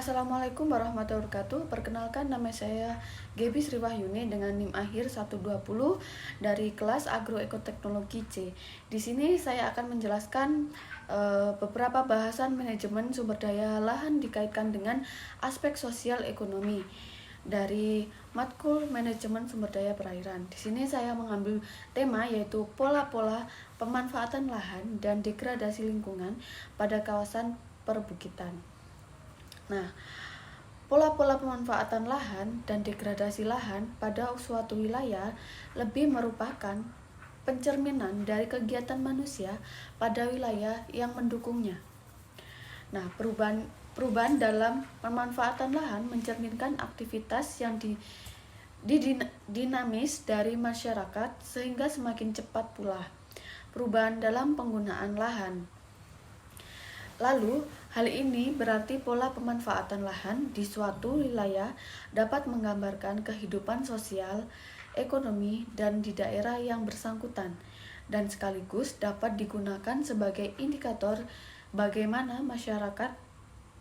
Assalamualaikum warahmatullahi wabarakatuh. Perkenalkan, nama saya Gebi Sriwahyuni dengan NIM akhir 120 dari kelas Agroekoteknologi C. Di sini saya akan menjelaskan beberapa bahasan manajemen sumber daya lahan dikaitkan dengan aspek sosial ekonomi dari matkul manajemen sumber daya perairan. Di sini saya mengambil tema yaitu pola-pola pemanfaatan lahan dan degradasi lingkungan pada kawasan perbukitan. Nah, pola-pola pemanfaatan lahan dan degradasi lahan pada suatu wilayah lebih merupakan pencerminan dari kegiatan manusia pada wilayah yang mendukungnya. Nah, perubahan dalam pemanfaatan lahan mencerminkan aktivitas yang dinamis dari masyarakat sehingga semakin cepat pula perubahan dalam penggunaan lahan. Lalu, hal ini berarti pola pemanfaatan lahan di suatu wilayah dapat menggambarkan kehidupan sosial, ekonomi, dan di daerah yang bersangkutan, dan sekaligus dapat digunakan sebagai indikator bagaimana masyarakat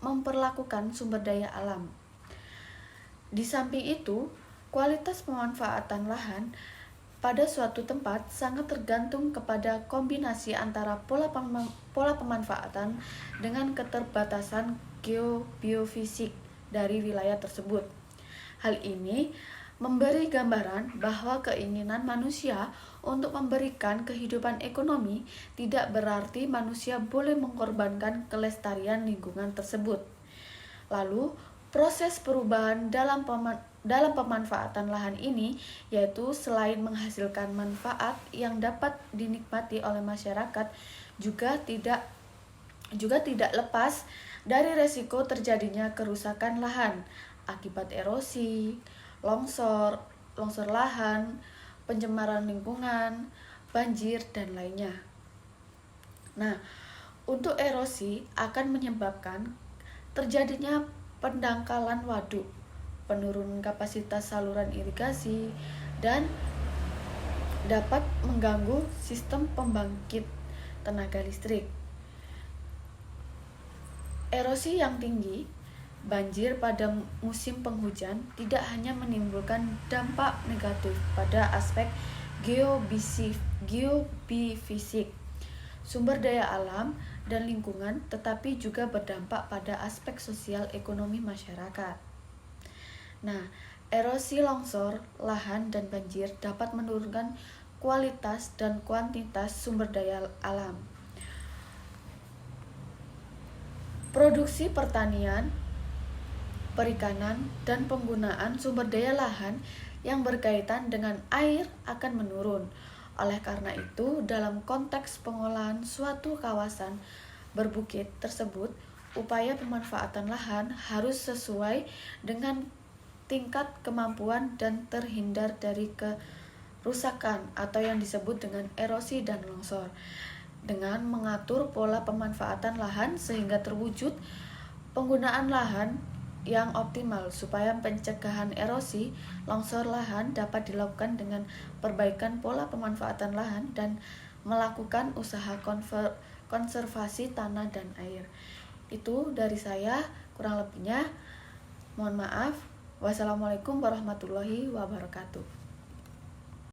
memperlakukan sumber daya alam. Di samping itu, kualitas pemanfaatan lahan pada suatu tempat sangat tergantung kepada kombinasi antara pola pemanfaatan dengan keterbatasan geobiofisik dari wilayah tersebut. Hal ini memberi gambaran bahwa keinginan manusia untuk memberikan kehidupan ekonomi tidak berarti manusia boleh mengorbankan kelestarian lingkungan tersebut. Lalu, proses perubahan dalam pemanfaatan lahan ini yaitu selain menghasilkan manfaat yang dapat dinikmati oleh masyarakat juga tidak lepas dari resiko terjadinya kerusakan lahan akibat erosi, longsor lahan, pencemaran lingkungan, banjir, dan lainnya. Nah, untuk erosi akan menyebabkan terjadinya pendangkalan waduk, penurunan kapasitas saluran irigasi, dan dapat mengganggu sistem pembangkit tenaga listrik. Erosi yang tinggi, banjir pada musim penghujan tidak hanya menimbulkan dampak negatif pada aspek geobifisik, sumber daya alam, dan lingkungan, tetapi juga berdampak pada aspek sosial ekonomi masyarakat. Nah, erosi longsor, lahan, dan banjir dapat menurunkan kualitas dan kuantitas sumber daya alam. Produksi pertanian, perikanan, dan penggunaan sumber daya lahan yang berkaitan dengan air akan menurun. Oleh karena itu, dalam konteks pengolahan suatu kawasan berbukit tersebut, upaya pemanfaatan lahan harus sesuai dengan tingkat kemampuan dan terhindar dari kerusakan atau yang disebut dengan erosi dan longsor. Dengan mengatur pola pemanfaatan lahan sehingga terwujud penggunaan lahan yang optimal supaya pencegahan erosi, longsor lahan dapat dilakukan dengan perbaikan pola pemanfaatan lahan dan melakukan usaha konservasi tanah dan air. Itu dari saya, kurang lebihnya mohon maaf. Wassalamualaikum warahmatullahi wabarakatuh.